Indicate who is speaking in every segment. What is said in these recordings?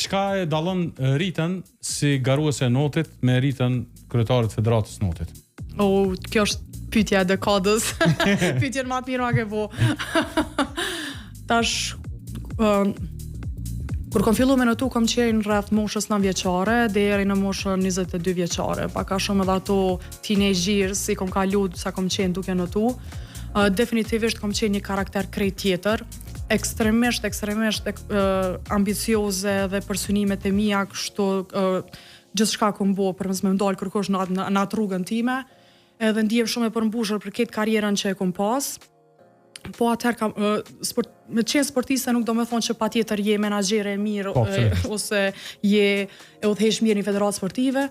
Speaker 1: Çka e dallon Ritën si garuese e notit me Ritën kryetarit të Federatës së Notit?
Speaker 2: Kjo është pyetja e dekadës. Pyetjen më të mirë ma ke po. Tash kur kam filluar me notu kam qenë rreth moshës 9 vjeçare deri në moshën 22 vjeçare. Pak a shumë edhe ato teenage years si kam kalu sa kam qenë duke notu. Definitivisht kam qenë një karakter krejt tjetër, ekstremisht ambicioze dhe për synimet e mia, kështu gjithçka kam bë për mos më ndal kërkosh në atë rrugën time, edhe ndihem shumë e përmbushur për këtë karrierën që e kam pas. Po atëherë me qenë sportiste nuk do me thonë që patjetër je menaxhere e mirë ose je e udhëheq mirë në federatë sportive,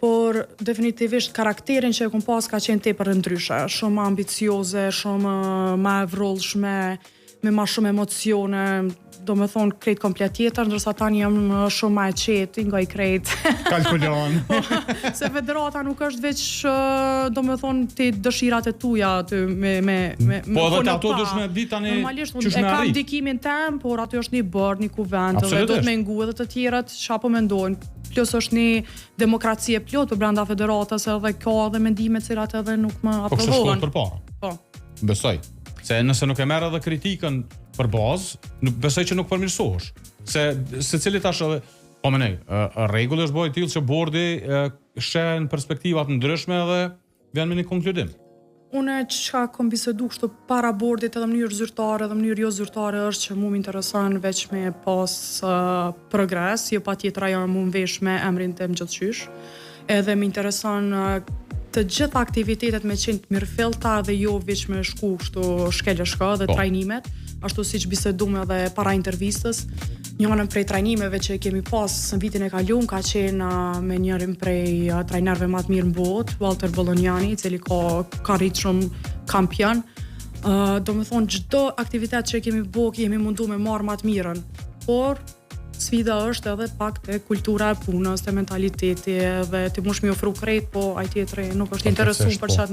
Speaker 2: por definitivisht karakterin që e kam pas ka qenë tepër ndryshe, shumë ambicioze, shumë më e vrullshme, me ma shumë emocione, do me thonë krejt komplet tjetër, ndërsa tani jam shumë ma e qetë, nga i krejt.
Speaker 1: Kalkulon.
Speaker 2: Se federata nuk është veç, do me thonë, të dëshirat e tuja aty me
Speaker 1: po edhe të ato dush me dit tani
Speaker 2: qysh me arrit. E kam ndikimin tem, por aty është një bërë, një kuvent, dhe do të me ngu edhe të tjerat, çapo mendojnë. Plus është një demokracie plot për brenda federatës, edhe ka edhe mendime cilat edhe nuk më aprovohen.
Speaker 1: Po kështë shkollë për para?
Speaker 2: Po.
Speaker 1: Besoj. Se nëse nuk e merr edhe kritikën për bazë, besoj që nuk përmirësohesh. Se cili tash edhe po menej, rregulli është bërë i tillë që bordi sheh në perspektiva të ndryshme dhe vjen me një konkludim.
Speaker 2: Unë çka kam bisedu kështu para bordit edhe në mënyrë zyrtare edhe në mënyrë jo zyrtare është që mu më intereson veç me pas progres, jo patjetër ajo mu më vesh me emrin tim gjithçysh. Edhe më intereson të gjitha aktivitetet me qenë të mirëfillta dhe jo veç me shku kështu shkeleshka dhe trajnimet, ashtu siç bisedum edhe para intervistës. Njënën prej trajnimeve që kemi pas në vitin e kaluar ka qenë me njërin prej trajnerëve më të mirë në botë, Walter Bolognani, i cili ka rrit shumë kampion. Do me thonë çdo aktivitet që kemi bërë jemi mundu me marrë më të mirën, por sfida është edhe pak te kultura e punës, te mentaliteti dhe ti mund të më ofru krejt, po ai tjetri nuk është interesuar për çfarë